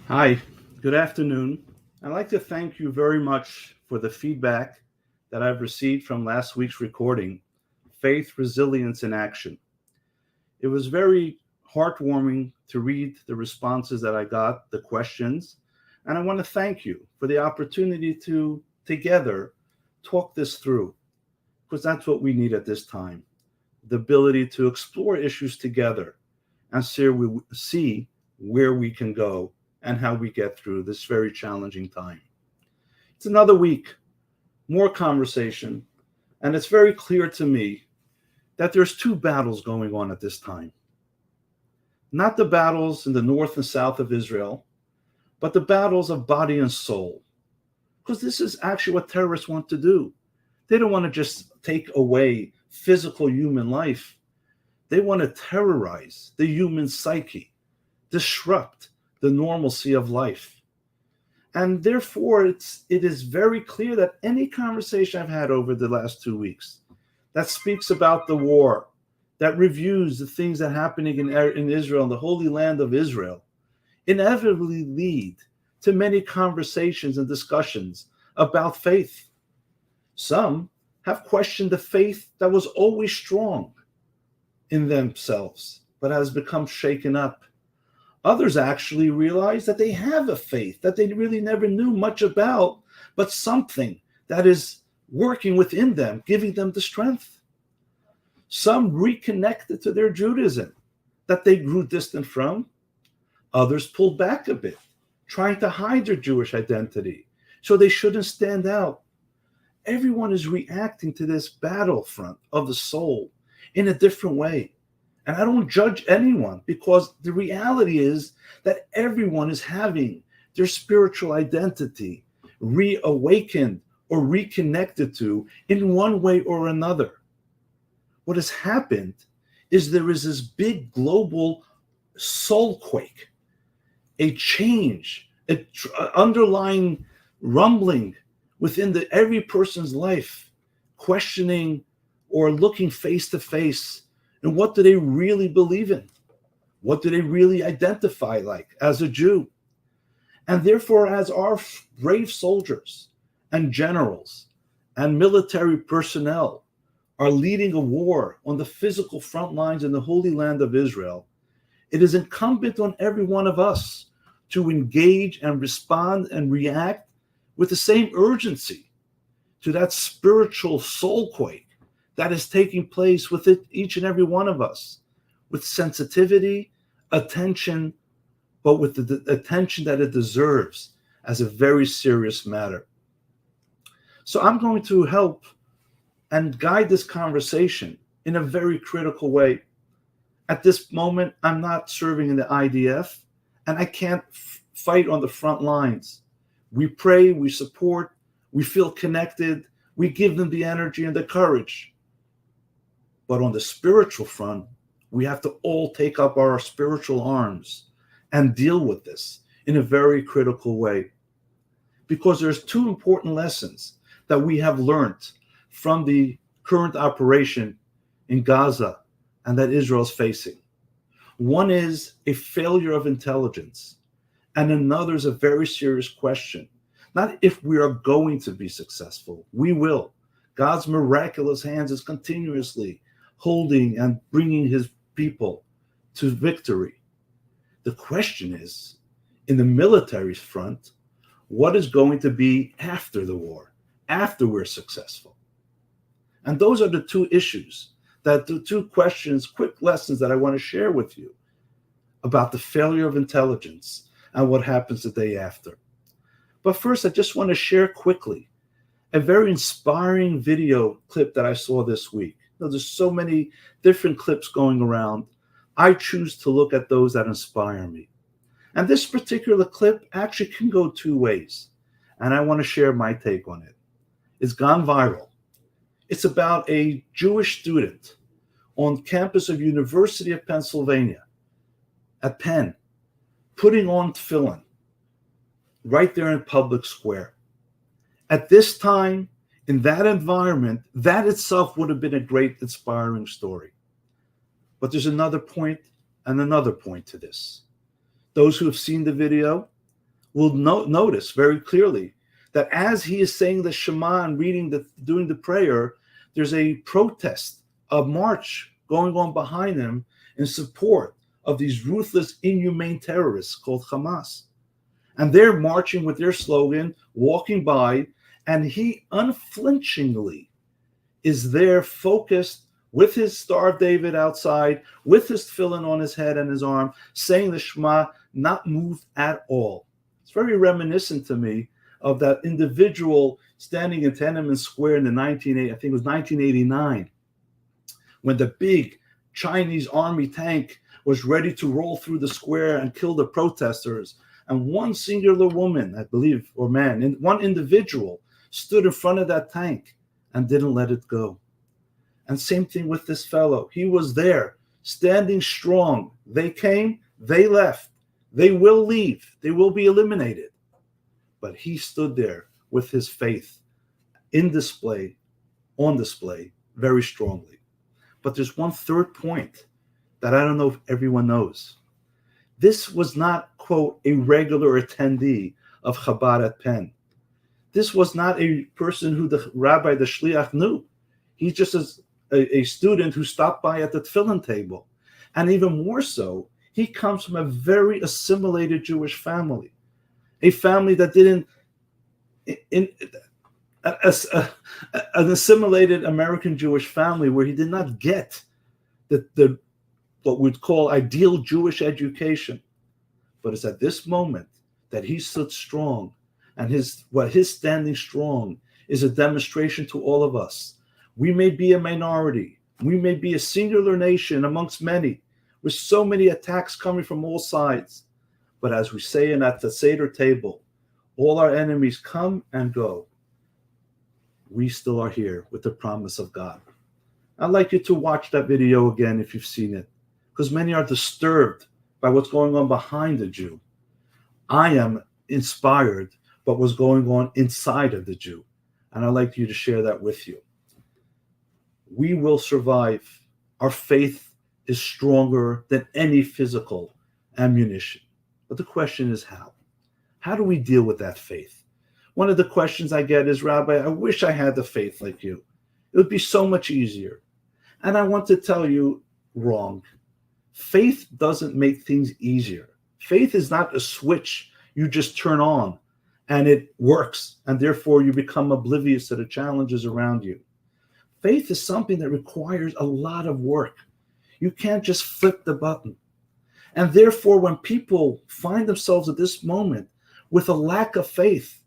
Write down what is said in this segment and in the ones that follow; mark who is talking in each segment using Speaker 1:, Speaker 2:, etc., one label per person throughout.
Speaker 1: Hi, good afternoon. I'd like to thank you very much for the feedback that I've received from last week's recording, Faith, Resilience, in Action. It was very heartwarming to read the responses that I got, the questions, and I want to thank you for the opportunity to together talk this through, because that's what we need at this time, the ability to explore issues together and see where we can go and how we get through this very challenging time. It's another week, more conversation, and it's very clear to me that there's two battles going on at this time. Not the battles in the north and south of Israel, but the battles of body and soul. Because this is actually what terrorists want to do. They don't want to just take away physical human life. They want to terrorize the human psyche, disrupt the normalcy of life. And therefore, it is very clear that any conversation I've had over the last 2 weeks that speaks about the war, that reviews the things that are happening in Israel, in the Holy Land of Israel, inevitably lead to many conversations and discussions about faith. Some have questioned the faith that was always strong in themselves, but has become shaken up. Others actually realize that they have a faith that they really never knew much about, but something that is working within them, giving them the strength. Some reconnected to their Judaism that they grew distant from. Others pulled back a bit, trying to hide their Jewish identity so they shouldn't stand out. Everyone is reacting to this battlefront of the soul in a different way. And I don't judge anyone, because the reality is that everyone is having their spiritual identity reawakened or reconnected to in one way or another. What has happened is there is this big global soul quake, a change, an underlying rumbling within every person's life, questioning or looking face to face. And what do they really believe in? What do they really identify like as a Jew? And therefore, as our brave soldiers and generals and military personnel are leading a war on the physical front lines in the Holy Land of Israel, it is incumbent on every one of us to engage and respond and react with the same urgency to that spiritual soul quake that is taking place with each and every one of us, with sensitivity, attention, but with the attention that it deserves as a very serious matter. So I'm going to help and guide this conversation in a very critical way. At this moment, I'm not serving in the IDF, and I can't fight on the front lines. We pray, we support, we feel connected, we give them the energy and the courage. But on the spiritual front, we have to all take up our spiritual arms and deal with this in a very critical way. Because there's two important lessons that we have learned from the current operation in Gaza and that Israel is facing. One is a failure of intelligence, and another is a very serious question. Not if we are going to be successful. We will. God's miraculous hands is continuously holding and bringing his people to victory. The question is, in the military front, what is going to be after the war, after we're successful? And those are the two issues, the two questions, quick lessons that I want to share with you about the failure of intelligence and what happens the day after. But first, I just want to share quickly a very inspiring video clip that I saw this week. There's so many different clips going around. I choose to look at those that inspire me. And this particular clip actually can go two ways, and I want to share my take on it. It's gone viral. It's about a Jewish student on campus of University of Pennsylvania at Penn, putting on tefillin right there in public square. At this time, in that environment, that itself would have been a great, inspiring story. But there's another point and another point to this. Those who have seen the video will notice very clearly that as he is saying the Shema and doing the prayer, there's a protest, a march going on behind him in support of these ruthless, inhumane terrorists called Hamas. And they're marching with their slogan, walking by, and he unflinchingly is there focused with his Star of David outside, with his tefillin on his head and his arm, saying the Shema, not moved at all. It's very reminiscent to me of that individual standing in Tiananmen Square in I think it was 1989, when the big Chinese army tank was ready to roll through the square and kill the protesters. And one singular woman, I believe, or man, and one individual stood in front of that tank and didn't let it go. And same thing with this fellow. He was there, standing strong. They came, they left. They will leave. They will be eliminated. But he stood there with his faith on display, very strongly. But there's one third point that I don't know if everyone knows. This was not, quote, a regular attendee of Chabad at Penn. This was not a person who the rabbi, the shliach, knew. He's just a student who stopped by at the tefillin table. And even more so, he comes from a very assimilated Jewish family, a family that didn't, an assimilated American Jewish family where he did not get the what we'd call ideal Jewish education. But it's at this moment that he stood strong, and his standing strong is a demonstration to all of us. We may be a minority. We may be a singular nation amongst many, with so many attacks coming from all sides. But as we say at the Seder table, all our enemies come and go. We still are here with the promise of God. I'd like you to watch that video again if you've seen it, because many are disturbed by what's going on behind the Jew. I am inspired by what's going on inside of the Jew, and I'd like you to share that with you. We will survive. Our faith is stronger than any physical ammunition. But the question is how? How do we deal with that faith? One of the questions I get is, Rabbi, I wish I had the faith like you. It would be so much easier. And I want to tell you, wrong. Faith doesn't make things easier. Faith is not a switch you just turn on and it works, and therefore you become oblivious to the challenges around you. Faith is something that requires a lot of work. You can't just flip the button. And therefore, when people find themselves at this moment with a lack of faith,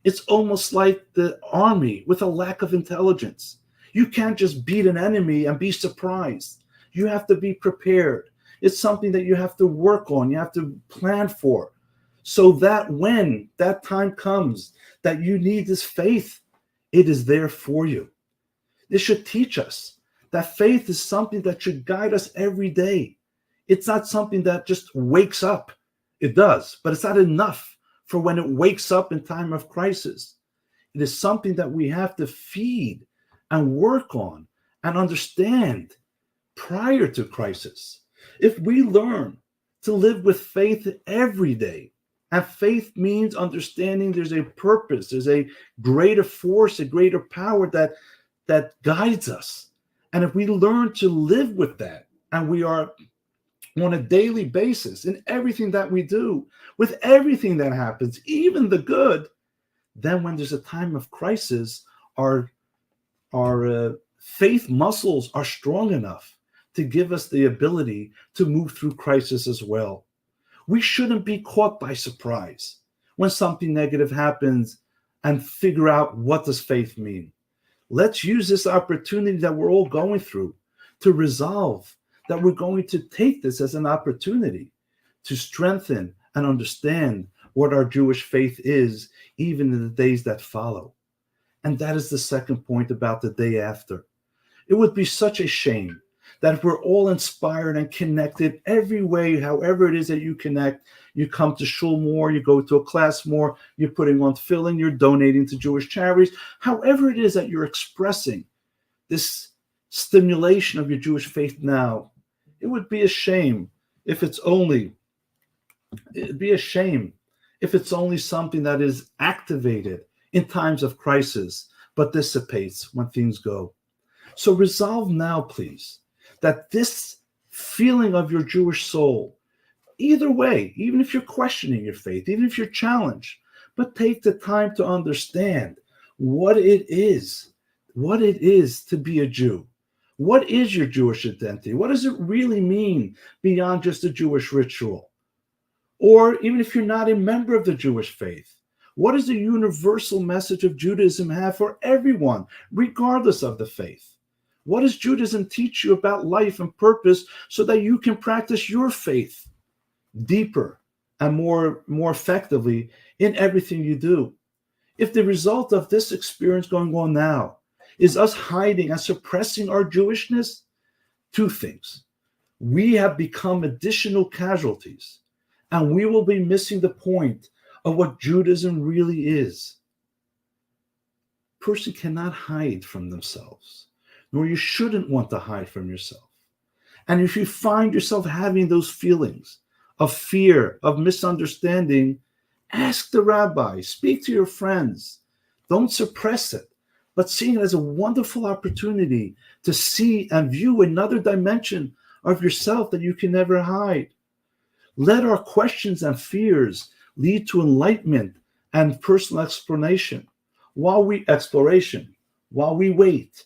Speaker 1: it's almost like the army with a lack of intelligence. You can't just beat an enemy and be surprised. You have to be prepared. It's something that you have to work on. You have to plan for, so that when that time comes that you need this faith, it is there for you. This should teach us that faith is something that should guide us every day. It's not something that just wakes up. It does, but it's not enough for when it wakes up in time of crisis. It is something that we have to feed and work on and understand prior to crisis. If we learn to live with faith every day, and faith means understanding there's a purpose, there's a greater force, a greater power that guides us. And if we learn to live with that, and we are on a daily basis in everything that we do, with everything that happens, even the good, then when there's a time of crisis, our faith muscles are strong enough to give us the ability to move through crisis as well. We shouldn't be caught by surprise when something negative happens and figure out, what does faith mean? Let's use this opportunity that we're all going through to resolve that we're going to take this as an opportunity to strengthen and understand what our Jewish faith is, even in the days that follow. And that is the second point about the day after. It would be such a shame that if we're all inspired and connected every way, however it is that you connect, you come to shul more, you go to a class more, you're putting on tefillin, you're donating to Jewish charities, however it is that you're expressing this stimulation of your Jewish faith now, it would be a shame if if it's only something that is activated in times of crisis, but dissipates when things go. So resolve now, please, that this feeling of your Jewish soul, either way, even if you're questioning your faith, even if you're challenged, but take the time to understand what it is to be a Jew. What is your Jewish identity? What does it really mean beyond just a Jewish ritual? Or even if you're not a member of the Jewish faith, what does the universal message of Judaism have for everyone, regardless of the faith? What does Judaism teach you about life and purpose so that you can practice your faith deeper and more effectively in everything you do? If the result of this experience going on now is us hiding and suppressing our Jewishness, two things. We have become additional casualties, and we will be missing the point of what Judaism really is. A person cannot hide from themselves, nor you shouldn't want to hide from yourself. And if you find yourself having those feelings of fear, of misunderstanding, ask the rabbi, speak to your friends. Don't suppress it, but see it as a wonderful opportunity to see and view another dimension of yourself that you can never hide. Let our questions and fears lead to enlightenment and personal exploration while we wait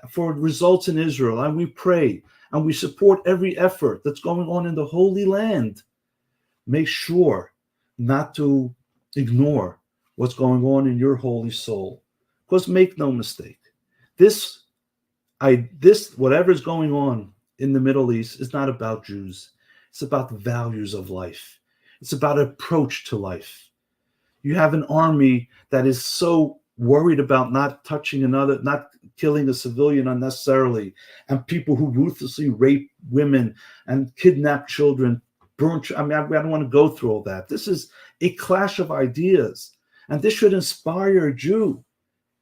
Speaker 1: for results in Israel, and we pray and we support every effort that's going on in the Holy Land. Make sure not to ignore what's going on in your holy soul, because make no mistake, this whatever's going on in the Middle East is not about Jews. It's about the values of life. It's about approach to life. You have an army that is so worried about not killing a civilian unnecessarily, and people who ruthlessly rape women and kidnap children, I don't want to go through all that. This is a clash of ideas, and this should inspire a Jew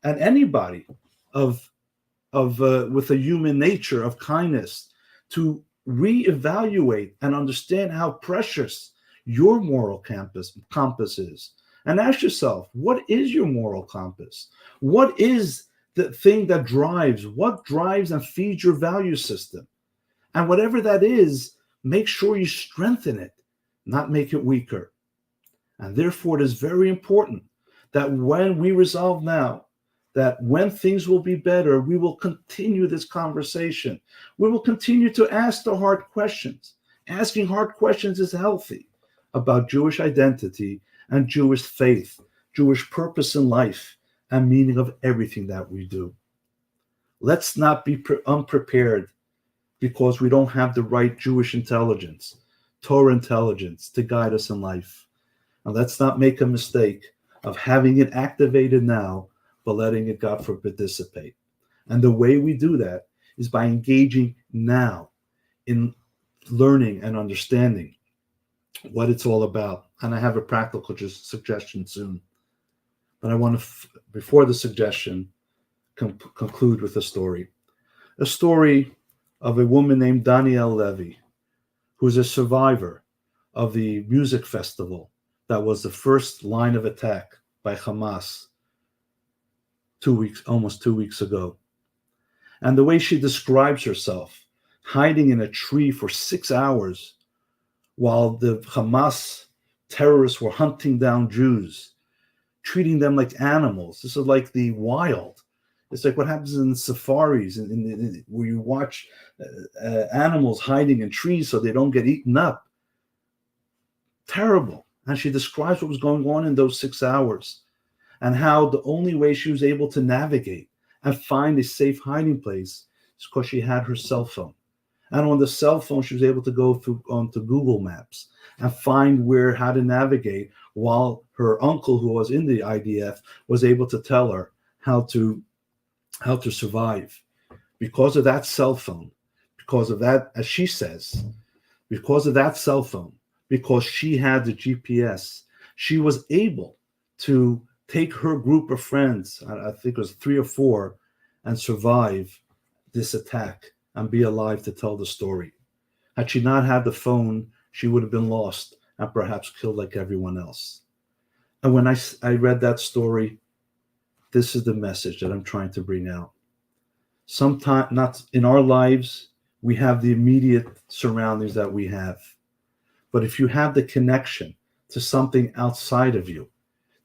Speaker 1: and anybody with a human nature of kindness to reevaluate and understand how precious your moral compass is. And ask yourself, what is your moral compass? What is the thing that drives and feeds your value system? And whatever that is, make sure you strengthen it, not make it weaker. And therefore, it is very important that when we resolve now, that when things will be better, we will continue this conversation. We will continue to ask the hard questions. Asking hard questions is healthy about Jewish identity and Jewish faith, Jewish purpose in life, and meaning of everything that we do. Let's not be unprepared because we don't have the right Jewish intelligence, Torah intelligence to guide us in life. And let's not make a mistake of having it activated now, but letting it, God forbid, dissipate. And the way we do that is by engaging now in learning and understanding what it's all about. And I have a practical suggestion soon. But I want to, before the suggestion, conclude with a story. A story of a woman named Danielle Levy, who's a survivor of the music festival that was the first line of attack by Hamas almost 2 weeks ago. And the way she describes herself, hiding in a tree for 6 hours while the Hamas terrorists were hunting down Jews, treating them like animals. This is like the wild. It's like what happens in safaris, where you watch animals hiding in trees so they don't get eaten up. Terrible. And she describes what was going on in those 6 hours and how the only way she was able to navigate and find a safe hiding place is because she had her cell phone. And on the cell phone, she was able to go onto Google Maps and find how to navigate, while her uncle, who was in the IDF, was able to tell her how to survive. Because of that cell phone, because of that, as she says, because of that cell phone, because she had the GPS, she was able to take her group of friends, I think it was 3 or 4, and survive this attack and be alive to tell the story. Had she not had the phone, she would have been lost and perhaps killed like everyone else. And when I read that story, this is the message that I'm trying to bring out. Sometimes, not in our lives, we have the immediate surroundings that we have. But if you have the connection to something outside of you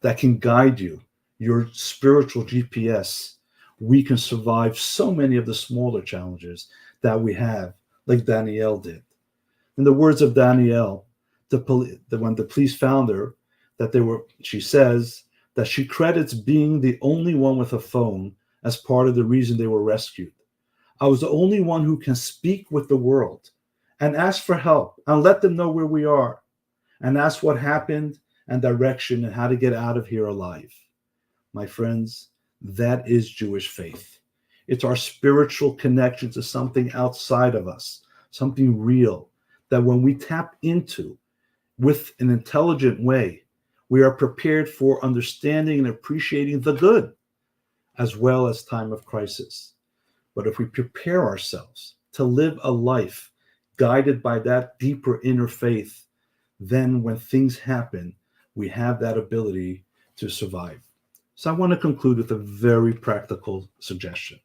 Speaker 1: that can guide you, your spiritual GPS, we can survive so many of the smaller challenges that we have, like Danielle did. In the words of Danielle, when the police found her, she says that she credits being the only one with a phone as part of the reason they were rescued. I was the only one who can speak with the world and ask for help and let them know where we are and ask what happened and direction and how to get out of here alive. My friends, that is Jewish faith. It's our spiritual connection to something outside of us, something real, that when we tap into with an intelligent way, we are prepared for understanding and appreciating the good as well as time of crisis. But if we prepare ourselves to live a life guided by that deeper inner faith, then when things happen, we have that ability to survive. So I want to conclude with a very practical suggestion.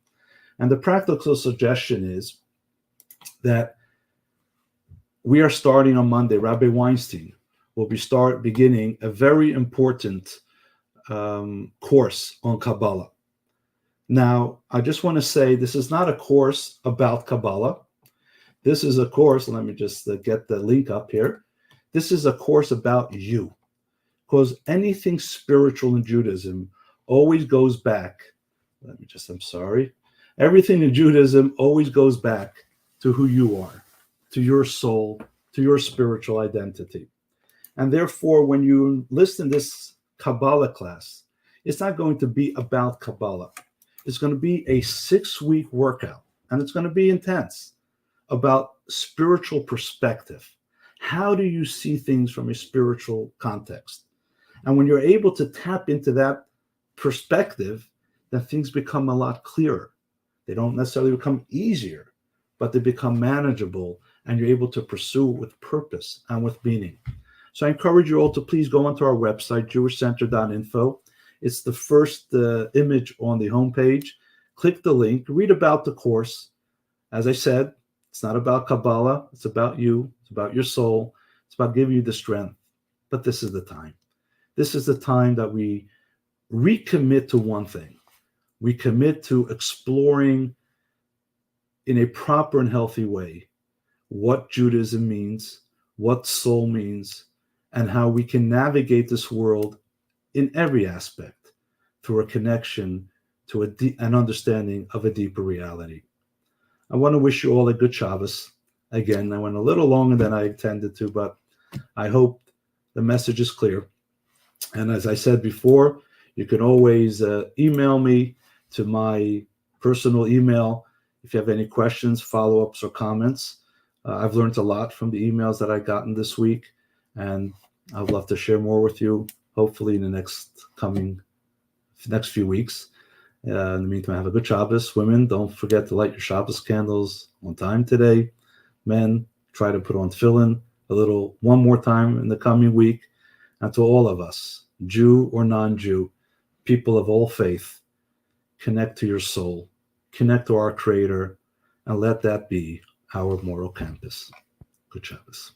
Speaker 1: And the practical suggestion is that we are starting on Monday. Rabbi Weinstein will be beginning a very important course on Kabbalah. Now, I just want to say this is not a course about Kabbalah. This is a course, let me just get the link up here. This is a course about you, because anything spiritual in Judaism always goes back. Everything in Judaism always goes back to who you are, to your soul, to your spiritual identity. And therefore, when you listen to this Kabbalah class, it's not going to be about Kabbalah. It's going to be a 6-week workout, and it's going to be intense, about spiritual perspective. How do you see things from a spiritual context? And when you're able to tap into that perspective, then things become a lot clearer. They don't necessarily become easier, but they become manageable, and you're able to pursue with purpose and with meaning. So I encourage you all to please go onto our website, jewishcenter.info. It's the first image on the homepage. Click the link, read about the course. As I said, it's not about Kabbalah. It's about you. It's about your soul. It's about giving you the strength. But this is the time. This is the time that we recommit to one thing. We commit to exploring in a proper and healthy way what Judaism means, what soul means, and how we can navigate this world in every aspect through a connection to an understanding of a deeper reality. I want to wish you all a good Shabbos. Again, I went a little longer than I intended to, but I hope the message is clear. And as I said before, you can always email me to my personal email if you have any questions, follow-ups, or comments. I've learned a lot from the emails that I've gotten this week, and I'd love to share more with you, hopefully in the next few weeks. In the meantime, have a good Shabbos. Women, don't forget to light your Shabbos candles on time today. Men, try to put on tefillin one more time in the coming week. And to all of us, Jew or non-Jew, people of all faith, connect to your soul, connect to our Creator, and let that be our moral compass. Good Shabbos.